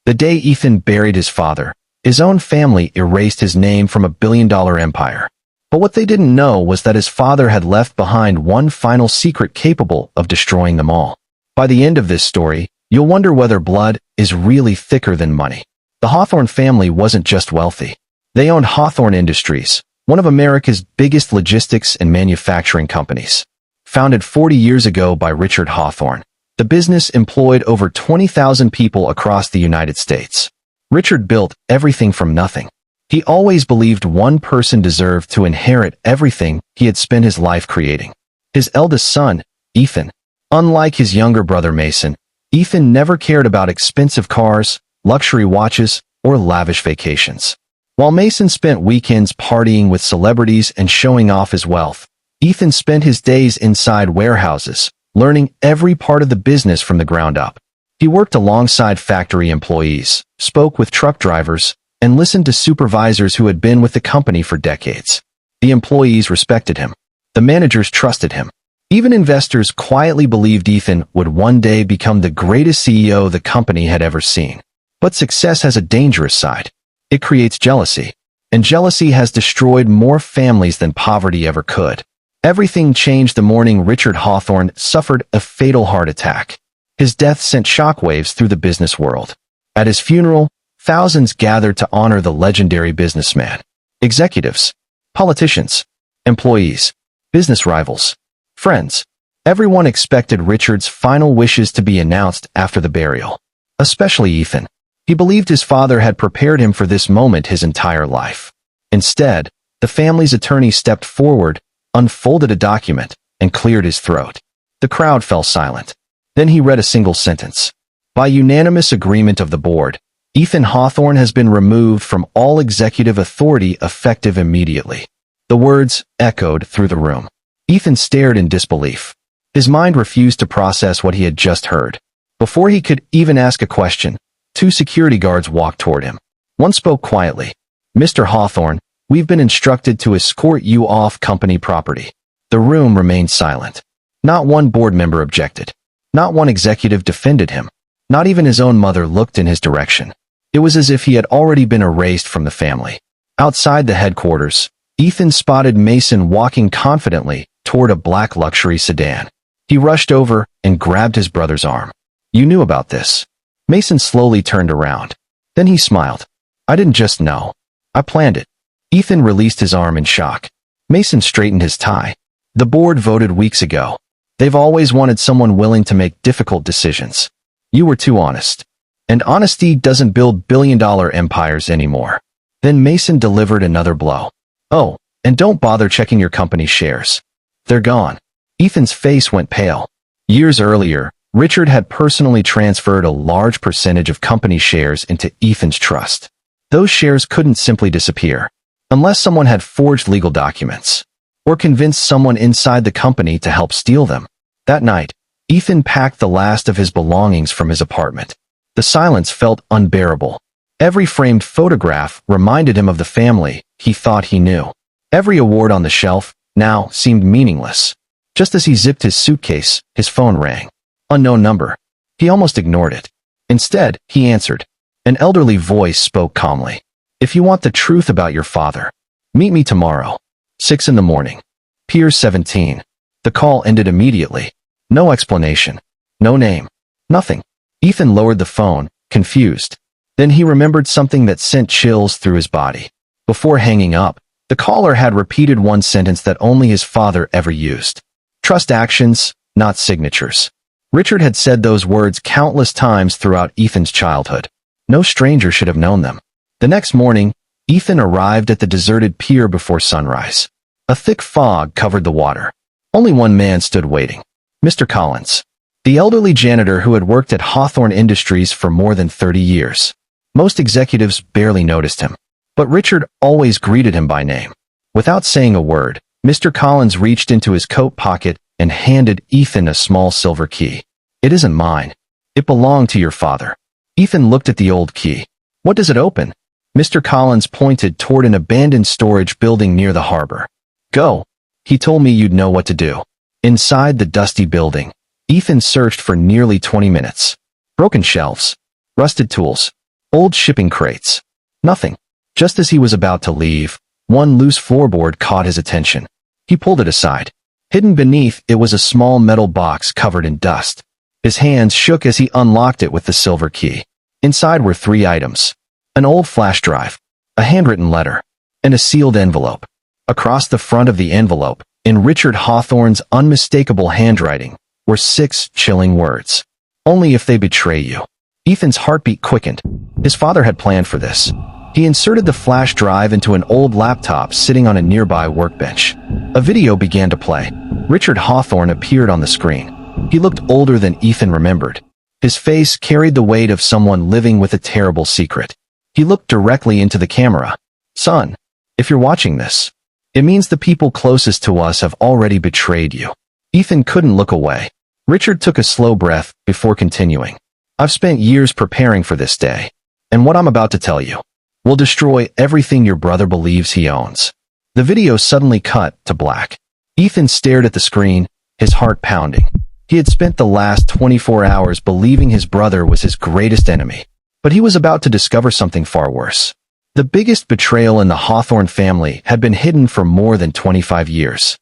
The day Ethan buried his father, his own family erased his name from a billion-dollar empire. But what they didn't know was that his father had left behind one final secret capable of destroying them all. By the end of this story, you'll wonder whether blood is really thicker than money. The Hawthorne family wasn't just wealthy. They owned Hawthorne Industries, one of America's biggest logistics and manufacturing companies. Founded 40 years ago by Richard Hawthorne, the business employed over 20,000 people across the United States. Richard built everything from nothing. He always believed one person deserved to inherit everything he had spent his life creating. His eldest son, Ethan. Unlike his younger brother Mason, Ethan never cared about expensive cars, luxury watches, or lavish vacations. While Mason spent weekends partying with celebrities and showing off his wealth, Ethan spent his days inside warehouses, learning every part of the business from the ground up. He worked alongside factory employees, spoke with truck drivers, and listened to supervisors who had been with the company for decades. The employees respected him. The managers trusted him. Even investors quietly believed Ethan would one day become the greatest CEO the company had ever seen. But success has a dangerous side. It creates jealousy. And jealousy has destroyed more families than poverty ever could. Everything changed the morning Richard Hawthorne suffered a fatal heart attack. His death sent shockwaves through the business world. At his funeral, thousands gathered to honor the legendary businessman. Executives, politicians, employees, business rivals, friends. Everyone expected Richard's final wishes to be announced after the burial. Especially Ethan. He believed his father had prepared him for this moment his entire life. Instead, the family's attorney stepped forward, unfolded a document, and cleared his throat. The crowd fell silent. Then he read a single sentence. By unanimous agreement of the board, Ethan Hawthorne has been removed from all executive authority effective immediately. The words echoed through the room. Ethan stared in disbelief. His mind refused to process what he had just heard. Before he could even ask a question, two security guards walked toward him. One spoke quietly. "Mr. Hawthorne, we've been instructed to escort you off company property." The room remained silent. Not one board member objected. Not one executive defended him. Not even his own mother looked in his direction. It was as if he had already been erased from the family. Outside the headquarters, Ethan spotted Mason walking confidently toward a black luxury sedan. He rushed over and grabbed his brother's arm. "You knew about this." Mason slowly turned around. Then he smiled. "I didn't just know. I planned it." Ethan released his arm in shock. Mason straightened his tie. "The board voted weeks ago. They've always wanted someone willing to make difficult decisions. You were too honest. And honesty doesn't build billion-dollar empires anymore." Then Mason delivered another blow. "Oh, and don't bother checking your company's shares. They're gone." Ethan's face went pale. Years earlier, Richard had personally transferred a large percentage of company shares into Ethan's trust. Those shares couldn't simply disappear, unless someone had forged legal documents, or convinced someone inside the company to help steal them. That night, Ethan packed the last of his belongings from his apartment. The silence felt unbearable. Every framed photograph reminded him of the family he thought he knew. Every award on the shelf now seemed meaningless. Just as he zipped his suitcase, his phone rang. Unknown number. He almost ignored it. Instead, he answered. An elderly voice spoke calmly. "If you want the truth about your father, meet me tomorrow, 6 in the morning. Pier 17. The call ended immediately. No explanation. No name. Nothing. Ethan lowered the phone, confused. Then he remembered something that sent chills through his body. Before hanging up, the caller had repeated one sentence that only his father ever used. "Trust actions, not signatures." Richard had said those words countless times throughout Ethan's childhood. No stranger should have known them. The next morning, Ethan arrived at the deserted pier before sunrise. A thick fog covered the water. Only one man stood waiting. Mr. Collins, the elderly janitor who had worked at Hawthorne Industries for more than 30 years. Most executives barely noticed him, but Richard always greeted him by name. Without saying a word, Mr. Collins reached into his coat pocket and handed Ethan a small silver key. "It isn't mine. It belonged to your father." Ethan looked at the old key. "What does it open?" Mr. Collins pointed toward an abandoned storage building near the harbor. "Go. He told me you'd know what to do." Inside the dusty building, Ethan searched for nearly 20 minutes. Broken shelves, rusted tools, Old shipping crates. Nothing. Just as he was about to leave, one loose floorboard caught his attention. He pulled it aside. Hidden beneath it was a small metal box covered in dust. His hands shook as he unlocked it with the silver key. Inside were 3 items: an old flash drive, a handwritten letter, and a sealed envelope. Across the front of the envelope, in Richard Hawthorne's unmistakable handwriting, were 6 chilling words. Only if they betray you. Ethan's heartbeat quickened. His father had planned for this. He inserted the flash drive into an old laptop sitting on a nearby workbench. A video began to play. Richard Hawthorne appeared on the screen. He looked older than Ethan remembered. His face carried the weight of someone living with a terrible secret. He looked directly into the camera. "Son, if you're watching this, it means the people closest to us have already betrayed you." Ethan couldn't look away. Richard took a slow breath before continuing. "I've spent years preparing for this day, and what I'm about to tell you will destroy everything your brother believes he owns." The video suddenly cut to black. Ethan stared at the screen, his heart pounding. He had spent the last 24 hours believing his brother was his greatest enemy, but he was about to discover something far worse. The biggest betrayal in the Hawthorne family had been hidden for more than 25 years.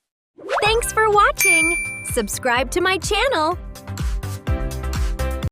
Thanks for watching! Subscribe to my channel